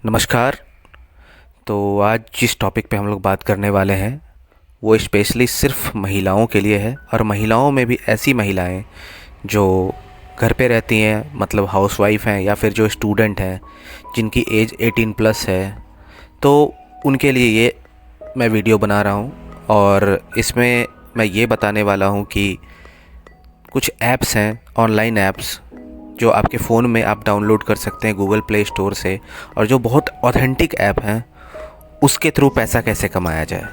नमस्कार। तो आज जिस टॉपिक पे हम लोग बात करने वाले हैं वो स्पेशली सिर्फ महिलाओं के लिए है, और महिलाओं में भी ऐसी महिलाएं जो घर पे रहती हैं, मतलब हाउसवाइफ हैं या फिर जो स्टूडेंट हैं जिनकी एज 18 प्लस है। तो उनके लिए ये मैं वीडियो बना रहा हूँ, और इसमें मैं ये बताने वाला हूँ कि कुछ ऐप्स हैं, ऑनलाइन ऐप्स जो आपके फ़ोन में आप डाउनलोड कर सकते हैं गूगल प्ले स्टोर से, और जो बहुत ऑथेंटिक ऐप हैं उसके थ्रू पैसा कैसे कमाया जाए।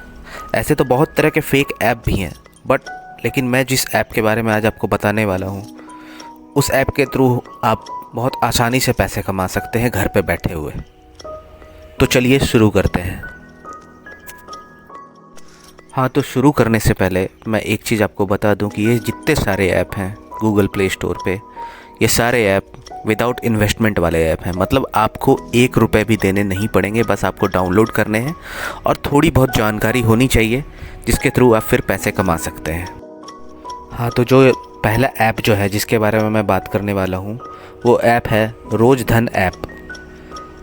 ऐसे तो बहुत तरह के फेक ऐप भी हैं, लेकिन मैं जिस ऐप के बारे में आज आपको बताने वाला हूँ उस ऐप के थ्रू आप बहुत आसानी से पैसे कमा सकते हैं घर पे बैठे हुए। तो चलिए शुरू करते हैं। हाँ, तो शुरू करने से पहले मैं एक चीज़ आपको बता दूं कि ये जितने सारे ऐप हैं गूगल प्ले स्टोर पे, ये सारे ऐप विदाउट इन्वेस्टमेंट वाले ऐप हैं। मतलब आपको 1 रुपये भी देने नहीं पड़ेंगे, बस आपको डाउनलोड करने हैं और थोड़ी बहुत जानकारी होनी चाहिए जिसके थ्रू आप फिर पैसे कमा सकते हैं। हाँ, तो जो पहला ऐप जो है जिसके बारे में मैं बात करने वाला हूँ वो ऐप है रोज़धन ऐप।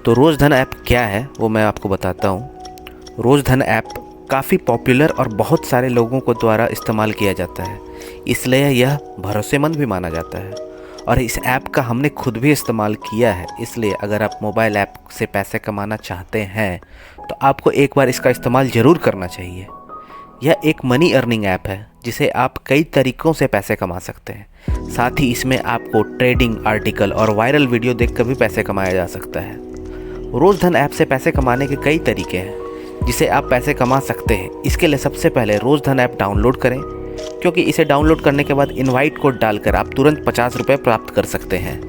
तो रोज़धन ऐप क्या है वो मैं आपको बताता हूँ। रोज़धन ऐप काफ़ी पॉपुलर और बहुत सारे लोगों को द्वारा इस्तेमाल किया जाता है, इसलिए यह भरोसेमंद भी माना जाता है। और इस ऐप का हमने खुद भी इस्तेमाल किया है, इसलिए अगर आप मोबाइल ऐप से पैसे कमाना चाहते हैं तो आपको एक बार इसका इस्तेमाल ज़रूर करना चाहिए। यह एक मनी अर्निंग ऐप है जिसे आप कई तरीक़ों से पैसे कमा सकते हैं। साथ ही इसमें आपको ट्रेडिंग, आर्टिकल और वायरल वीडियो देखकर भी पैसे कमाया जा सकता है। रोज़धन ऐप से पैसे कमाने के कई तरीके हैं जिसे आप पैसे कमा सकते हैं। इसके लिए सबसे पहले रोज़धन ऐप डाउनलोड करें, क्योंकि इसे डाउनलोड करने के बाद इनवाइट कोड डालकर आप तुरंत 50 रुपये प्राप्त कर सकते हैं।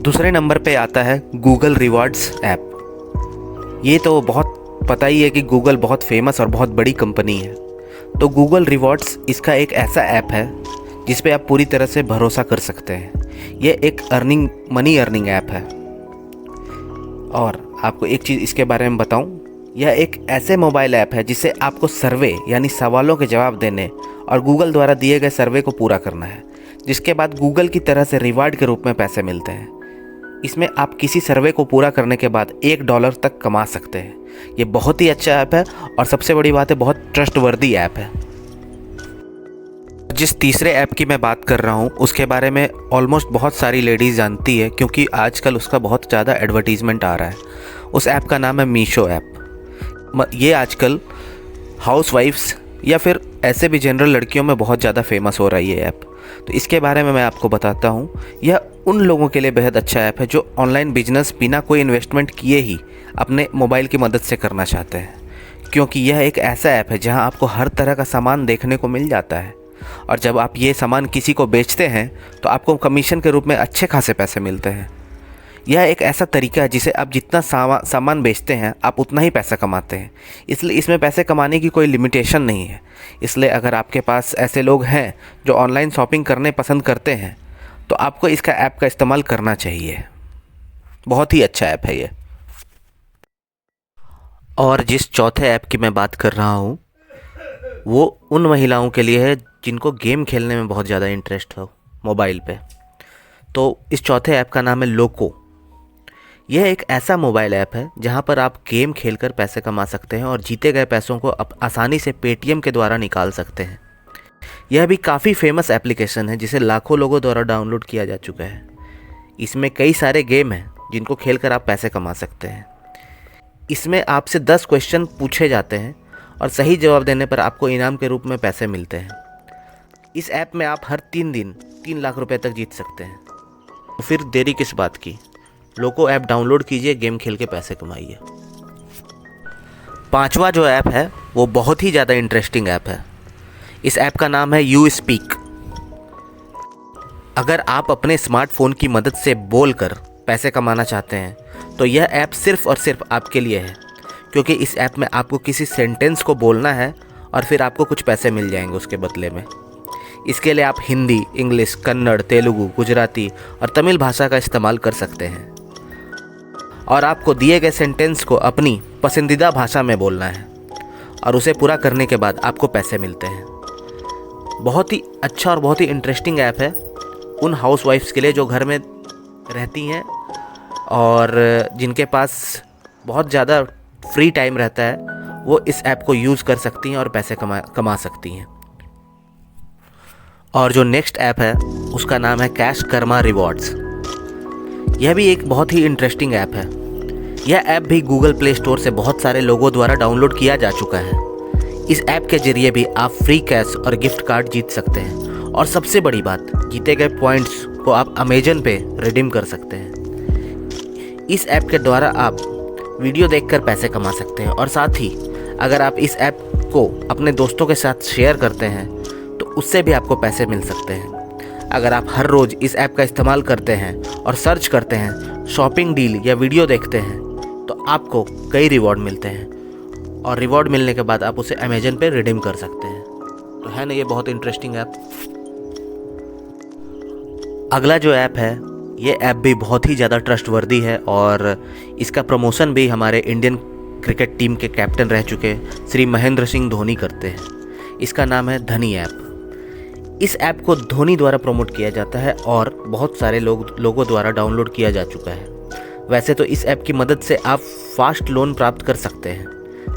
दूसरे नंबर पे आता है गूगल रिवॉर्ड्स ऐप। ये तो बहुत पता ही है कि गूगल बहुत फेमस और बहुत बड़ी कंपनी है। तो गूगल रिवॉर्ड्स इसका एक ऐसा ऐप है जिस पे आप पूरी तरह से भरोसा कर सकते हैं। ये एक मनी अर्निंग ऐप है। और आपको एक चीज़ इसके बारे में बताऊं, यह एक ऐसे मोबाइल ऐप है जिसे आपको सर्वे यानी सवालों के जवाब देने और गूगल द्वारा दिए गए सर्वे को पूरा करना है, जिसके बाद गूगल की तरह से रिवार्ड के रूप में पैसे मिलते हैं। इसमें आप किसी सर्वे को पूरा करने के बाद $1 तक कमा सकते हैं। ये बहुत ही अच्छा ऐप है और सबसे बड़ी बात है बहुत ट्रस्टवर्दी ऐप है। जिस तीसरे ऐप की मैं बात कर रहा हूँ उसके बारे में ऑलमोस्ट बहुत सारी लेडीज़ जानती है, क्योंकि आजकल उसका बहुत ज़्यादा एडवर्टीज़मेंट आ रहा है। उस ऐप का नाम है मीशो ऐप। ये आजकल हाउसवाइफ्स या फिर ऐसे भी जनरल लड़कियों में बहुत ज़्यादा फेमस हो रहा है ये ऐप। तो इसके बारे में मैं आपको बताता हूँ। यह उन लोगों के लिए बेहद अच्छा ऐप है जो ऑनलाइन बिजनेस बिना कोई इन्वेस्टमेंट किए ही अपने मोबाइल की मदद से करना चाहते हैं, क्योंकि यह एक ऐसा ऐप है जहाँ आपको हर तरह का सामान देखने को मिल जाता है, और जब आप ये सामान किसी को बेचते हैं तो आपको कमीशन के रूप में अच्छे खासे पैसे मिलते हैं। यह एक ऐसा तरीका है जिसे आप जितना सामान बेचते हैं आप उतना ही पैसा कमाते हैं, इसलिए इसमें पैसे कमाने की कोई लिमिटेशन नहीं है। इसलिए अगर आपके पास ऐसे लोग हैं जो ऑनलाइन शॉपिंग करने पसंद करते हैं तो आपको इसका ऐप का इस्तेमाल करना चाहिए। बहुत ही अच्छा ऐप है ये। और जिस चौथे ऐप की मैं बात कर रहा हूँ वो उन महिलाओं के लिए है जिनको गेम खेलने में बहुत ज़्यादा इंटरेस्ट हो मोबाइल पे। तो इस चौथे ऐप का नाम है लोको। यह एक ऐसा मोबाइल ऐप है जहां पर आप गेम खेलकर पैसे कमा सकते हैं और जीते गए पैसों को आसानी से पेटीएम के द्वारा निकाल सकते हैं। यह भी काफ़ी फेमस एप्लीकेशन है जिसे लाखों लोगों द्वारा डाउनलोड किया जा चुका है। इसमें कई सारे गेम हैं जिनको खेलकर आप पैसे कमा सकते हैं। इसमें आपसे 10 क्वेश्चन पूछे जाते हैं और सही जवाब देने पर आपको इनाम के रूप में पैसे मिलते हैं। इस ऐप में आप हर 3 दिन 3 लाख रुपए तक जीत सकते हैं। तो फिर देरी किस बात की, लोको ऐप डाउनलोड कीजिए, गेम खेल के पैसे कमाइए। पांचवा जो ऐप है वो बहुत ही ज़्यादा इंटरेस्टिंग ऐप है। इस ऐप का नाम है यू स्पीक। अगर आप अपने स्मार्टफोन की मदद से बोलकर पैसे कमाना चाहते हैं तो यह ऐप सिर्फ़ और सिर्फ आपके लिए है, क्योंकि इस ऐप में आपको किसी सेंटेंस को बोलना है और फिर आपको कुछ पैसे मिल जाएंगे उसके बदले में। इसके लिए आप हिंदी, इंग्लिश, कन्नड़, तेलुगु, गुजराती और तमिल भाषा का इस्तेमाल कर सकते हैं, और आपको दिए गए सेंटेंस को अपनी पसंदीदा भाषा में बोलना है और उसे पूरा करने के बाद आपको पैसे मिलते हैं। बहुत ही अच्छा और बहुत ही इंटरेस्टिंग ऐप है उन हाउसवाइफ्स के लिए जो घर में रहती हैं और जिनके पास बहुत ज़्यादा फ्री टाइम रहता है वो इस ऐप को यूज़ कर सकती हैं और पैसे कमा सकती हैं। और जो नेक्स्ट ऐप है उसका नाम है कैश कर्मा रिवॉर्ड्स। यह भी एक बहुत ही इंटरेस्टिंग ऐप है। यह ऐप भी गूगल प्ले स्टोर से बहुत सारे लोगों द्वारा डाउनलोड किया जा चुका है। इस ऐप के जरिए भी आप फ्री कैश और गिफ्ट कार्ड जीत सकते हैं और सबसे बड़ी बात, जीते गए पॉइंट्स को आप अमेजन पे रिडीम कर सकते हैं। इस ऐप के द्वारा आप वीडियो देखकर पैसे कमा सकते हैं और साथ ही अगर आप इस ऐप को अपने दोस्तों के साथ शेयर करते हैं तो उससे भी आपको पैसे मिल सकते हैं। अगर आप हर रोज़ इस ऐप का इस्तेमाल करते हैं और सर्च करते हैं, शॉपिंग डील या वीडियो देखते हैं तो आपको कई रिवॉर्ड मिलते हैं और रिवॉर्ड मिलने के बाद आप उसे अमेजन पे रिडीम कर सकते हैं। तो है ना ये बहुत इंटरेस्टिंग ऐप। अगला जो ऐप है ये ऐप भी बहुत ही ज़्यादा ट्रस्टवर्दी है और इसका प्रमोशन भी हमारे इंडियन क्रिकेट टीम के कैप्टन रह चुके श्री महेंद्र सिंह धोनी करते हैं। इसका नाम है धनी ऐप। इस ऐप को धोनी द्वारा प्रमोट किया जाता है और बहुत सारे लोगों द्वारा डाउनलोड किया जा चुका है। वैसे तो इस ऐप की मदद से आप फास्ट लोन प्राप्त कर सकते हैं,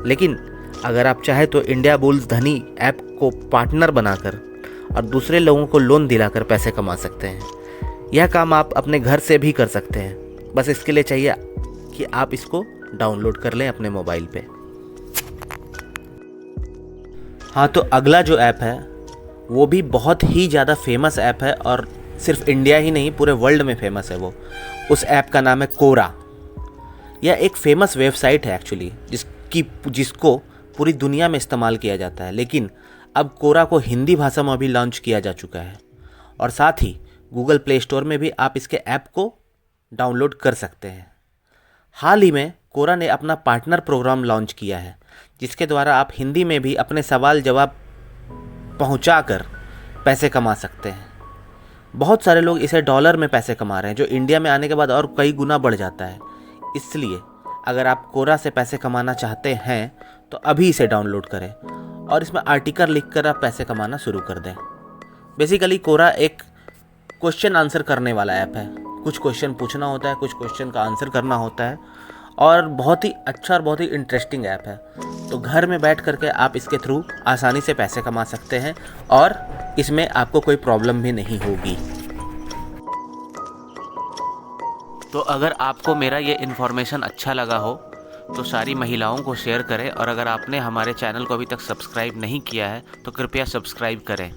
लेकिन अगर आप चाहें तो इंडिया बुल्स धनी ऐप को पार्टनर बनाकर और दूसरे लोगों को लोन दिलाकर पैसे कमा सकते हैं। यह काम आप अपने घर से भी कर सकते हैं। बस इसके लिए चाहिए कि आप इसको डाउनलोड कर लें अपने मोबाइल पे। हाँ, तो अगला जो ऐप है वो भी बहुत ही ज़्यादा फेमस ऐप है और सिर्फ इंडिया ही नहीं पूरे वर्ल्ड में फेमस है वो। उस ऐप का नाम है कोरा। यह एक फेमस वेबसाइट है एक्चुअली जिसको पूरी दुनिया में इस्तेमाल किया जाता है, लेकिन अब कोरा को हिंदी भाषा में भी लॉन्च किया जा चुका है और साथ ही गूगल प्ले स्टोर में भी आप इसके ऐप को डाउनलोड कर सकते हैं। हाल ही में कोरा ने अपना पार्टनर प्रोग्राम लॉन्च किया है जिसके द्वारा आप हिंदी में भी अपने सवाल जवाब पहुंचाकर पैसे कमा सकते हैं। बहुत सारे लोग इसे डॉलर में पैसे कमा रहे हैं जो इंडिया में आने के बाद और कई गुना बढ़ जाता है। इसलिए अगर आप कोरा से पैसे कमाना चाहते हैं तो अभी इसे डाउनलोड करें और इसमें आर्टिकल लिखकर आप पैसे कमाना शुरू कर दें। बेसिकली कोरा एक क्वेश्चन आंसर करने वाला ऐप है। कुछ क्वेश्चन पूछना होता है, कुछ क्वेश्चन का आंसर करना होता है और बहुत ही अच्छा और बहुत ही इंटरेस्टिंग ऐप है। तो घर में बैठ करके आप इसके थ्रू आसानी से पैसे कमा सकते हैं और इसमें आपको कोई प्रॉब्लम भी नहीं होगी। तो अगर आपको मेरा ये इन्फॉर्मेशन अच्छा लगा हो तो सारी महिलाओं को शेयर करें और अगर आपने हमारे चैनल को अभी तक सब्सक्राइब नहीं किया है तो कृपया सब्सक्राइब करें।